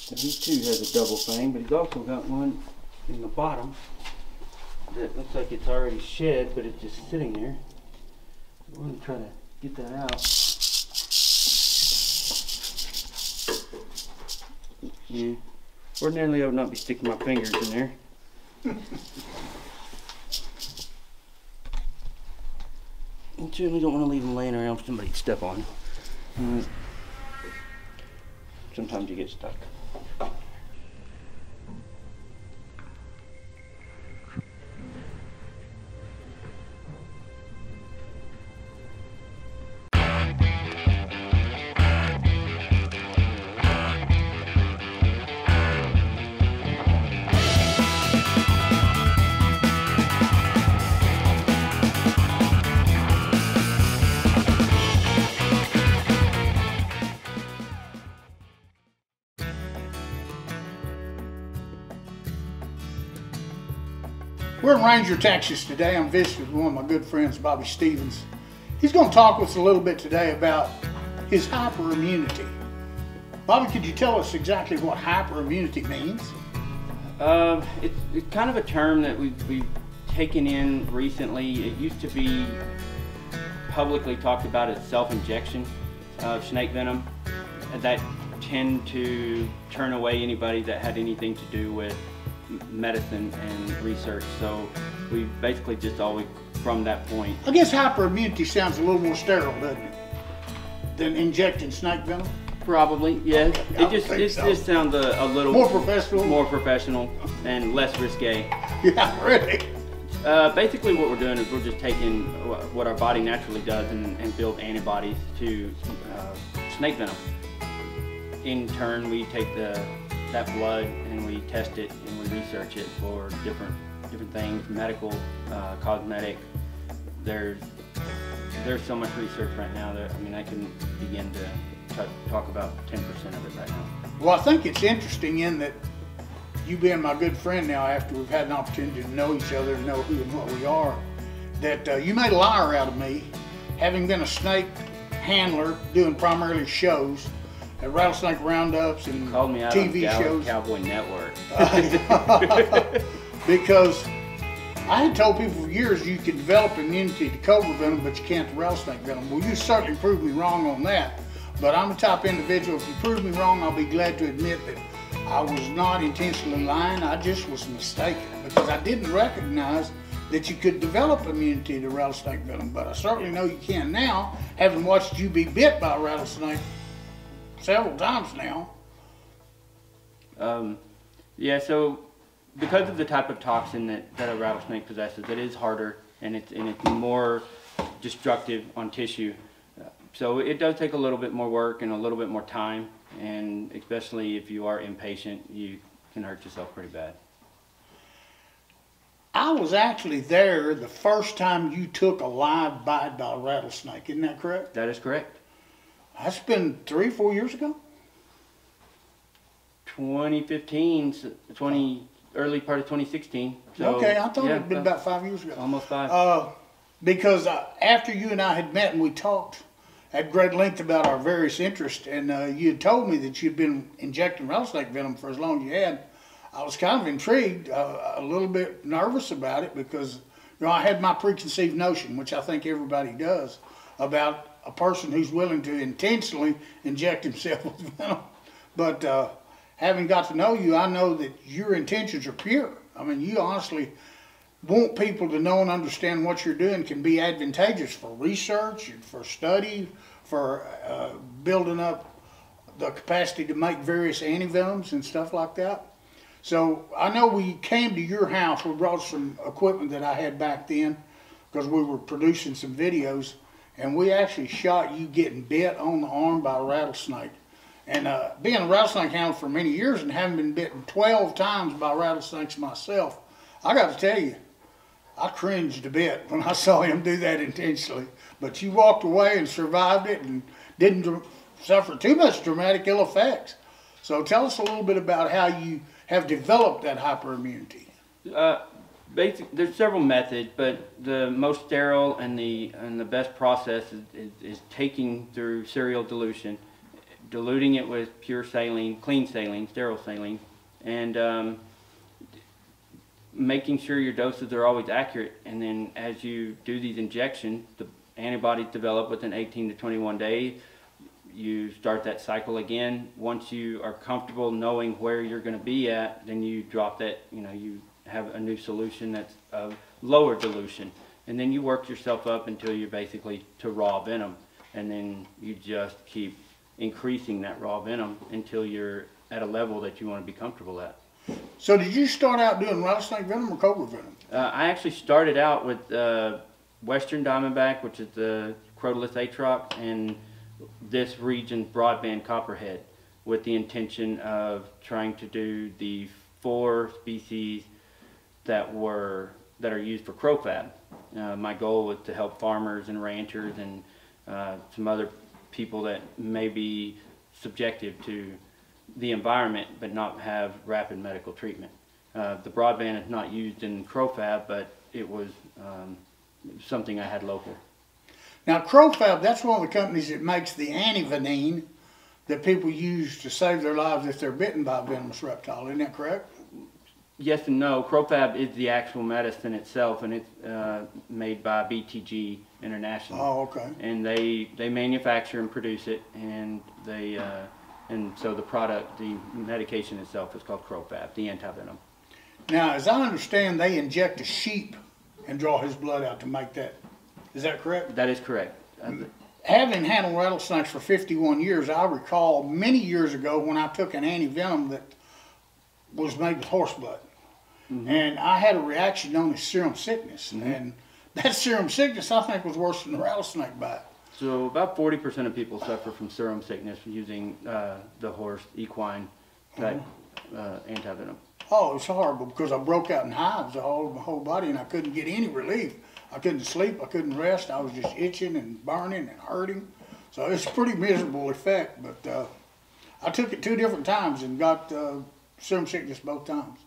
And he too has a double fang, but he's also got one in the bottom that looks like it's already shed, but it's just sitting there. We're going to try to get that out. Yeah. Ordinarily I would not be sticking my fingers in there. You certainly don't want to leave them laying around for somebody to step on. Sometimes you get stuck. We're in Ranger, Texas today. I'm visiting with one of my good friends, Bobby Stevens. He's going to talk with us a little bit today about his hyperimmunity. Bobby, could you tell us exactly what hyperimmunity means? It's kind of a term that we've taken in recently. It used to be publicly talked about as self-injection of snake venom. And that tend to turn away anybody that had anything to do with medicine and research. So we basically just always, from that point. I guess hyperimmunity sounds a little more sterile, doesn't it, than injecting snake venom? Probably, yeah. It just sounds a little more professional and less risque. Yeah, really. Basically what we're doing is we're just taking what our body naturally does and build antibodies to snake venom. In turn, we take that blood and we test it and we research it for different things, medical, cosmetic. There's so much research right now that I can begin to talk about 10% of it right now. Well, I think it's interesting in that you being my good friend now, after we've had an opportunity to know each other and know who and what we are, that you made a liar out of me, having been a snake handler doing primarily shows at rattlesnake roundups and called me out TV on shows. Cowboy Network. Because I had told people for years you could develop immunity to cobra venom, but you can't to rattlesnake venom. Well, you certainly proved me wrong on that. But I'm the type of individual, if you prove me wrong, I'll be glad to admit that I was not intentionally lying. I just was mistaken because I didn't recognize that you could develop immunity to rattlesnake venom. But I certainly know you can now, having watched you be bit by a rattlesnake several times now. Yeah, so because of the type of toxin that a rattlesnake possesses, it is harder and it's more destructive on tissue. So it does take a little bit more work and a little bit more time, and especially if you are impatient, you can hurt yourself pretty bad. I was actually there the first time you took a live bite by a rattlesnake, isn't that correct? That is correct. That's been 3 or 4 years ago? 2015, early part of 2016. So, okay, I thought it had been about 5 years ago. Almost 5. Because after you and I had met and we talked at great length about our various interests, and you had told me that you'd been injecting rattlesnake venom for as long as you had, I was kind of intrigued, a little bit nervous about it because I had my preconceived notion, which I think everybody does, about a person who's willing to intentionally inject himself with venom. But having got to know you, I know that your intentions are pure. I mean, you honestly want people to know and understand what you're doing can be advantageous for research, for study, for building up the capacity to make various antivenoms and stuff like that. So I know we came to your house, we brought some equipment that I had back then because we were producing some videos, and we actually shot you getting bit on the arm by a rattlesnake. And being a rattlesnake handler for many years and having been bitten 12 times by rattlesnakes myself, I got to tell you, I cringed a bit when I saw him do that intentionally. But you walked away and survived it and didn't suffer too much dramatic ill effects. So tell us a little bit about how you have developed that hyperimmunity. There's several methods, but the most sterile and the best process is taking through serial dilution diluting it with pure saline, clean saline, sterile saline, and making sure your doses are always accurate. And then as you do these injections, the antibodies develop within 18 to 21 days. You start that cycle again. Once you are comfortable knowing where you're going to be at, then you drop that, you have a new solution that's of lower dilution. And then you work yourself up until you're basically to raw venom. And then you just keep increasing that raw venom until you're at a level that you want to be comfortable at. So did you start out doing rattlesnake venom or cobra venom? I actually started out with Western Diamondback, which is the Crotalus atrox, and this region's broadband copperhead, with the intention of trying to do the 4 species that are used for crowfab. My goal was to help farmers and ranchers and some other people that may be subjective to the environment but not have rapid medical treatment. The broadband is not used in crowfab, but it was something I had local. Now, Crowfab, that's one of the companies that makes the antivenin that people use to save their lives if they're bitten by a venomous reptile. Isn't that correct? Yes and no. Crowfab is the actual medicine itself, and it's made by BTG International. Oh, okay. And they manufacture and produce it, and so the product, the medication itself, is called Crowfab, the antivenom. Now, as I understand, they inject a sheep and draw his blood out to make that. Is that correct? That is correct. Having handled rattlesnakes for 51 years, I recall many years ago when I took an antivenom that was made with horse blood. Mm-hmm. And I had a reaction known as serum sickness. Mm-hmm. And that serum sickness, I think, was worse than the rattlesnake bite. So about 40% of people suffer from serum sickness using the horse equine type antivenom. Oh, it was horrible because I broke out in hives all over my whole body and I couldn't get any relief. I couldn't sleep, I couldn't rest, I was just itching and burning and hurting. So it's a pretty miserable effect, but I took it 2 different times and got serum sickness both times.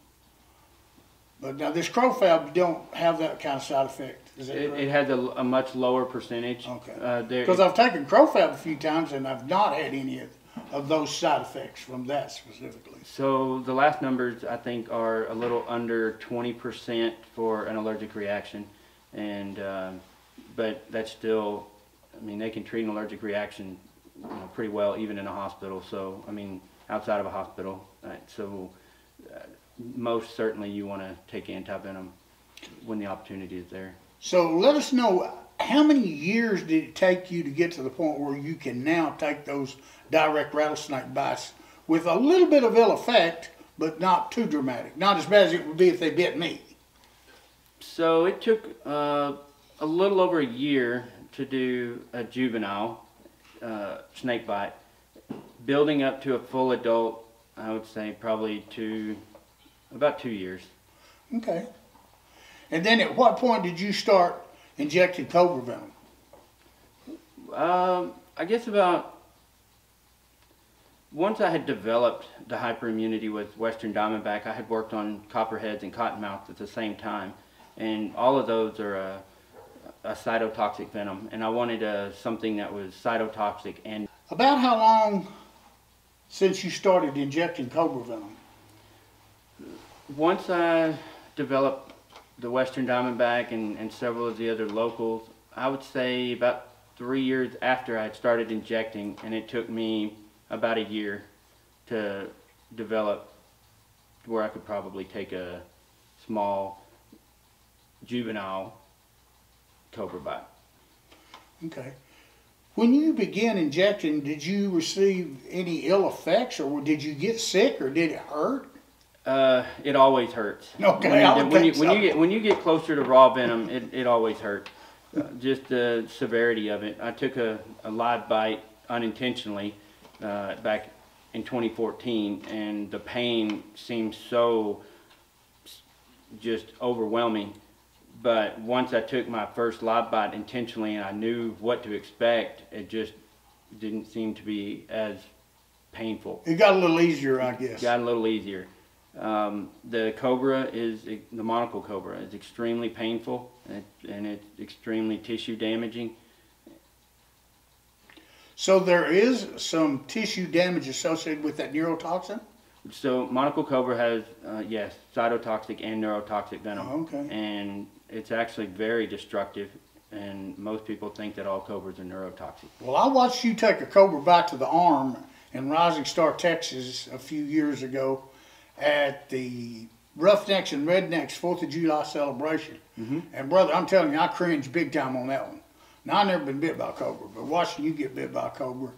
But now this Crowfab don't have that kind of side effect. Is that correct? It has a much lower percentage. Okay. Because I've taken Crowfab a few times and I've not had any of those side effects from that specifically. So the last numbers I think are a little under 20% for an allergic reaction. And but that's still, I mean, they can treat an allergic reaction pretty well even in a hospital. So I mean, outside of a hospital. So most certainly you want to take antivenom when the opportunity is there. So let us know, how many years did it take you to get to the point where you can now take those direct rattlesnake bites with a little bit of ill effect, but not too dramatic, not as bad as it would be if they bit me? So it took a little over a year to do a juvenile snake bite. Building up to a full adult, I would say probably about 2 years. Okay. And then at what point did you start injecting cobra venom? I guess about once I had developed the hyperimmunity with Western Diamondback, I had worked on copperheads and cottonmouths at the same time. And all of those are a cytotoxic venom. And I wanted something that was cytotoxic. And about how long since you started injecting cobra venom? Once I developed the Western Diamondback and several of the other locals, I would say about 3 years after I had started injecting, and it took me about a year to develop where I could probably take a small juvenile cobra bite. Okay. When you began injecting, did you receive any ill effects, or did you get sick, or did it hurt? It always hurts. Okay, when you get closer to raw venom, it always hurts. Just the severity of it. I took a live bite unintentionally back in 2014, and the pain seemed so just overwhelming. But once I took my first live bite intentionally and I knew what to expect, it just didn't seem to be as painful. It got a little easier, I guess. Got a little easier. The cobra the monocle cobra is extremely painful and it's extremely tissue damaging. So there is some tissue damage associated with that neurotoxin? So monocle cobra has, yes, cytotoxic and neurotoxic venom. Oh, okay. And it's actually very destructive, and most people think that all cobras are neurotoxic. Well, I watched you take a cobra bite to the arm in Rising Star, Texas a few years ago at the Roughnecks and Rednecks 4th of July celebration. And brother, I'm telling you, I cringed big time on that one. Now, I've never been bit by a cobra, but watching you get bit by a cobra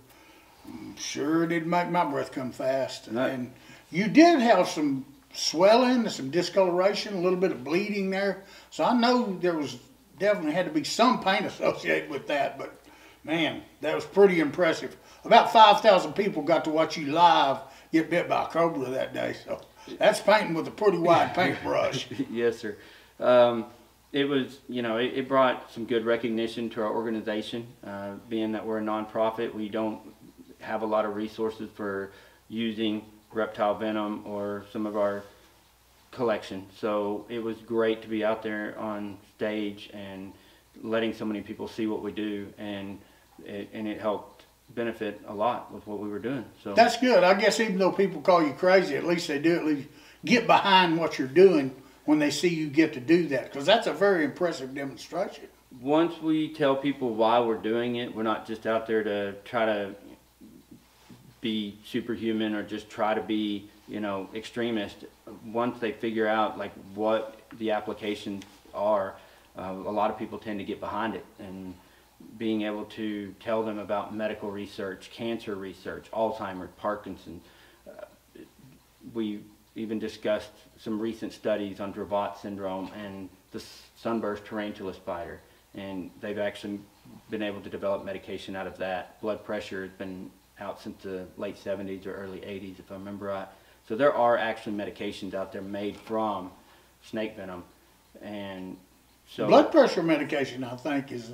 sure did make my breath come fast. And you did have some swelling, some discoloration, a little bit of bleeding there. So I know there was definitely had to be some pain associated with that, but man, that was pretty impressive. About 5,000 people got to watch you live get bit by a cobra that day. So that's painting with a pretty wide paintbrush. Yes, sir. It was, you know, it brought some good recognition to our organization. Being that we're a nonprofit, we don't have a lot of resources for using reptile venom or some of our collection. So it was great to be out there on stage and letting so many people see what we do, and it helped benefit a lot with what we were doing. So that's good. I guess even though people call you crazy, at least they do at least get behind what you're doing when they see you get to do that, because that's a very impressive demonstration. Once we tell people why we're doing it, we're not just out there to try to be superhuman or just try to be, you know, extremist. Once they figure out like what the applications are, a lot of people tend to get behind it, and being able to tell them about medical research, cancer research, Alzheimer's, Parkinson's. We even discussed some recent studies on Dravet syndrome and the sunburst tarantula spider, and they've actually been able to develop medication out of that. Blood pressure has been out since the late 70s or early 80s, if I remember right. So there are actually medications out there made from snake venom. And so blood pressure medication, I think, is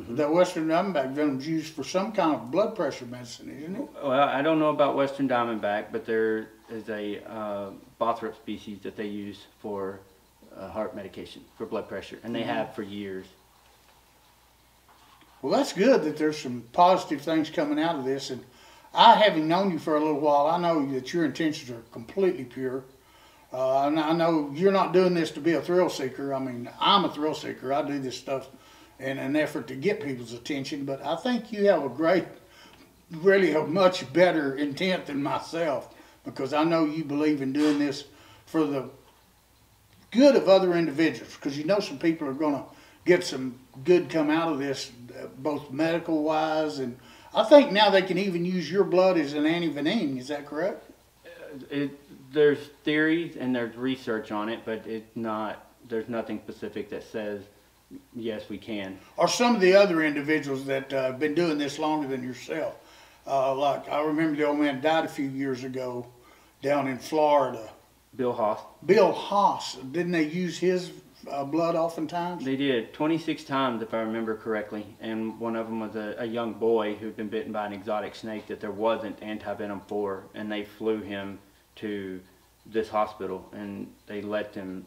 that Western Diamondback venom is used for some kind of blood pressure medicine, isn't it? Well, I don't know about Western Diamondback, but there is a Bothrop species that they use for heart medication for blood pressure, and they have for years. Well, that's good that there's some positive things coming out of this. And I, having known you for a little while, I know that your intentions are completely pure. And I know you're not doing this to be a thrill seeker. I mean, I'm a thrill seeker. I do this stuff in an effort to get people's attention. But I think you have really a much better intent than myself, because I know you believe in doing this for the good of other individuals, because you know some people are going to get some good come out of this, both medical wise, and I think now they can even use your blood as an anti-venom. Is that correct? There's theories and there's research on it, but there's nothing specific that says yes, we can. Or some of the other individuals that have been doing this longer than yourself, like I remember the old man died a few years ago down in Florida. Bill Haas. Bill Haas, didn't they use his blood oftentimes? They did, 26 times if I remember correctly, and one of them was a young boy who'd been bitten by an exotic snake that there wasn't anti-venom for, and they flew him to this hospital and they let them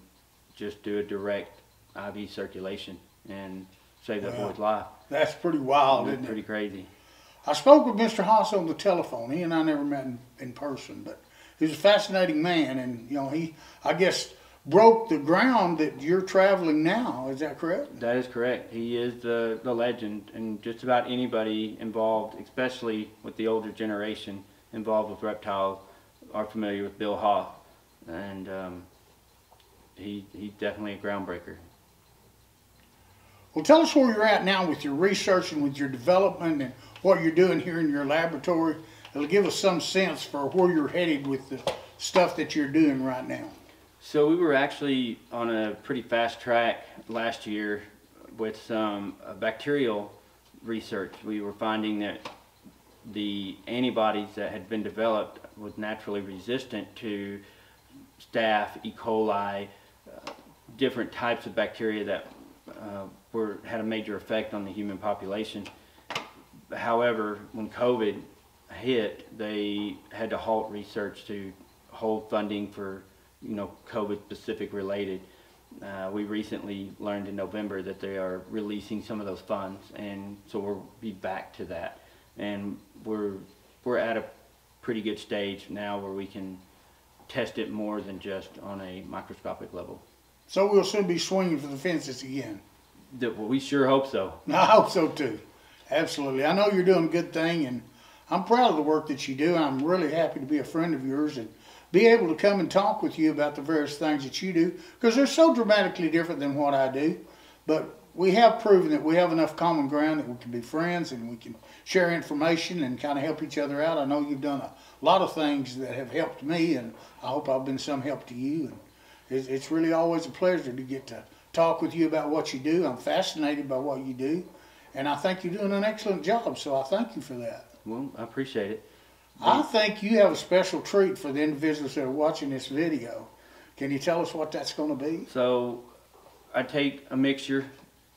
just do a direct IV circulation and save that boy's life. That's pretty wild, isn't it? Pretty crazy. I spoke with Mr. Haas on the telephone. He and I never met in person, but he was a fascinating man, and you know, he, I guess, broke the ground that you're traveling now. Is that correct? That is correct. He is the legend, and just about anybody involved, especially with the older generation involved with reptiles, are familiar with Bill Haas, and he's definitely a groundbreaker. Well, tell us where you're at now with your research and with your development and what you're doing here in your laboratory. It'll give us some sense for where you're headed with the stuff that you're doing right now. So we were actually on a pretty fast track last year with some bacterial research. We were finding that the antibodies that had been developed was naturally resistant to staph, E. coli, different types of bacteria that had a major effect on the human population. However, when COVID hit, they had to halt research to hold funding for, you know, COVID specific related. We recently learned in November that they are releasing some of those funds, and so we'll be back to that. and we're at a pretty good stage now where we can test it more than just on a microscopic level. So we'll soon be swinging for the fences again. Well, we sure hope so. I hope so too. Absolutely. I know you're doing a good thing, and I'm proud of the work that you do. I'm really happy to be a friend of yours and be able to come and talk with you about the various things that you do, because they're so dramatically different than what I do. But we have proven that we have enough common ground that we can be friends and we can share information and kind of help each other out. I know you've done a lot of things that have helped me, and I hope I've been some help to you. And it's really always a pleasure to get to talk with you about what you do. I'm fascinated by what you do, and I think you're doing an excellent job, so I thank you for that. Well, I appreciate it. I think you have a special treat for the individuals that are watching this video. Can you tell us what that's going to be? So I take a mixture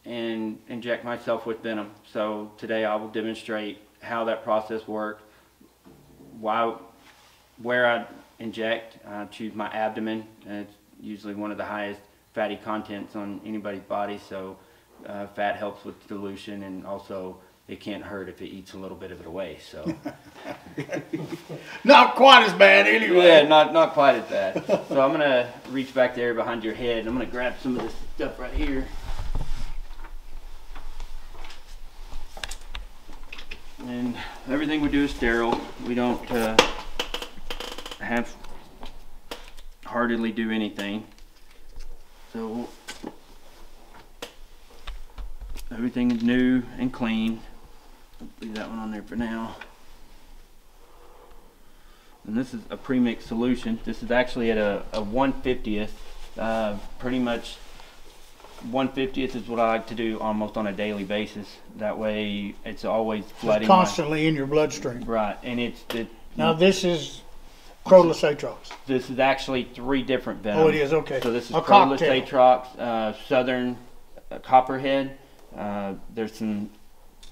and inject myself with venom. So today I will demonstrate how that process works, where I inject. I choose my abdomen, and it's usually one of the highest fatty contents on anybody's body, so fat helps with dilution, and also it can't hurt if it eats a little bit of it away. So not quite as bad anyway. Yeah, not quite as bad. So I'm gonna reach back there behind your head, and I'm gonna grab some of this stuff right here. And everything we do is sterile. We don't hardly do anything. So everything is new and clean. Leave that one on there for now. And this is a pre-mixed solution. This is actually at a 1/50th. Pretty much 1/50th is what I like to do almost on a daily basis. That way it's always flooding. It's constantly in your bloodstream. Right, and now this is Prolis atrox. This is actually 3 different venoms. Oh, it is, okay. So this is a Prolis cocktail. atrox, southern copperhead. There's some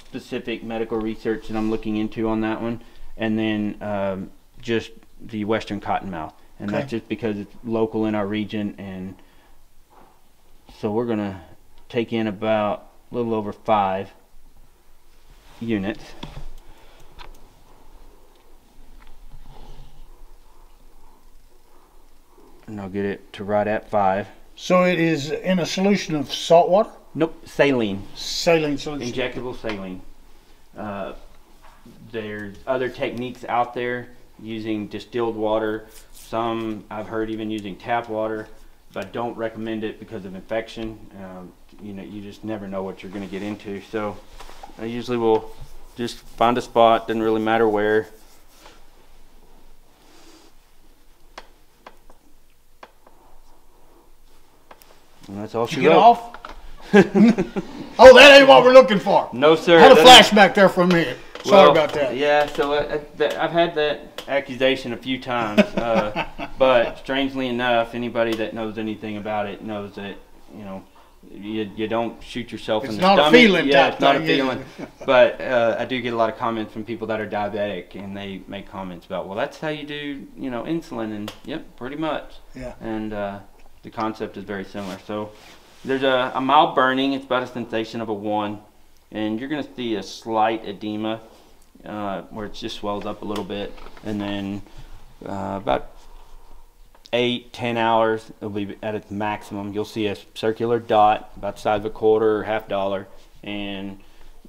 specific medical research that I'm looking into on that one, and then just the western cottonmouth, and okay. that's just because it's local in our region. And so we're gonna take in about a little over 5 units. And I'll get it to right at 5. So it is in a solution of salt water? Nope, saline. Saline solution. Injectable saline. There's other techniques out there using distilled water. Some I've heard even using tap water, but don't recommend it because of infection. You know, you just never know what you're going to get into. So I usually will just find a spot, doesn't really matter where. And that's all she wrote. Get off? Oh, that ain't what we're looking for. No, sir. I had a flashback there for a minute. Sorry about that. Yeah, so I've had that accusation a few times, but strangely enough, anybody that knows anything about it knows that, you know, you don't shoot yourself in the stomach. It's not a feeling. Yeah, it's not a feeling. But I do get a lot of comments from people that are diabetic, and they make comments about, well, that's how you do, you know, insulin, and yep, pretty much. Yeah. And the concept is very similar. So there's a mild burning. It's about a sensation of a 1, and you're going to see a slight edema where it just swells up a little bit, and then about 8-10 hours it'll be at its maximum. You'll see a circular dot about the size of a quarter or $50, and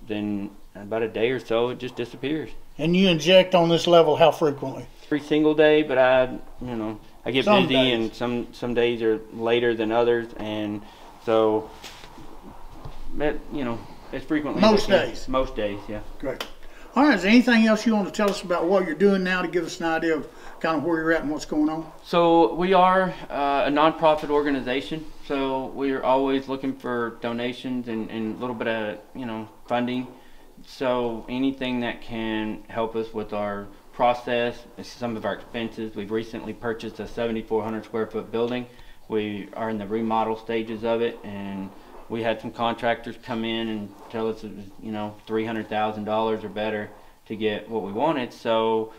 then about a day or so it just disappears. And you inject on this level how frequently? Every single day, but I get some busy days. And some days are later than others, and so it's frequently. Most days. Most days, yeah. Great. All right, is there anything else you want to tell us about what you're doing now to give us an idea of kind of where you're at and what's going on? So we are a nonprofit organization, so we're always looking for donations and a little bit of funding. So anything that can help us with our process, some of our expenses. We've recently purchased a 7,400 square foot building. We are in the remodel stages of it, and we had some contractors come in and tell us it was, $300,000 or better to get what we wanted. So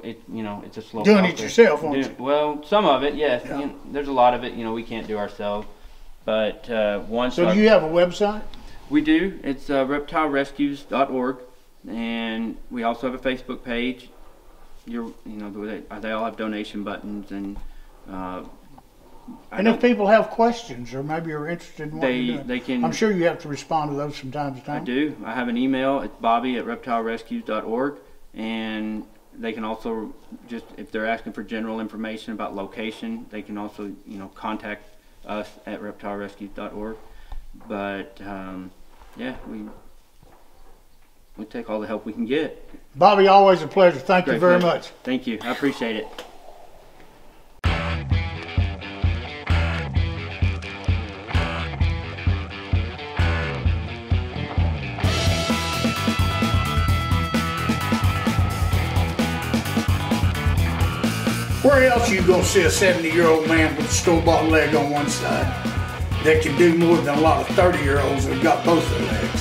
it's a slow doing process. It yourself, aren't you? Well, some of it, yes. Yeah. There's a lot of it, we can't do ourselves. But once. So do you have a website? We do. It's reptilerescues.org, And we also have a Facebook page. You know, they all have donation buttons, and if people have questions or maybe are interested in what you're doing, they can. I'm sure you have to respond to those from time to time. I do. I have an email. It's bobby@reptilerescues.org, and they can also just, if they're asking for general information about location, they can also, you know, contact us at reptilerescues.org. But yeah, we take all the help we can get. Bobby, always a pleasure. Thank you very much. Thank you. I appreciate it. Where else you gonna see a 70-year-old man with a store-bought leg on one side that can do more than a lot of 30-year-olds that have got both their legs?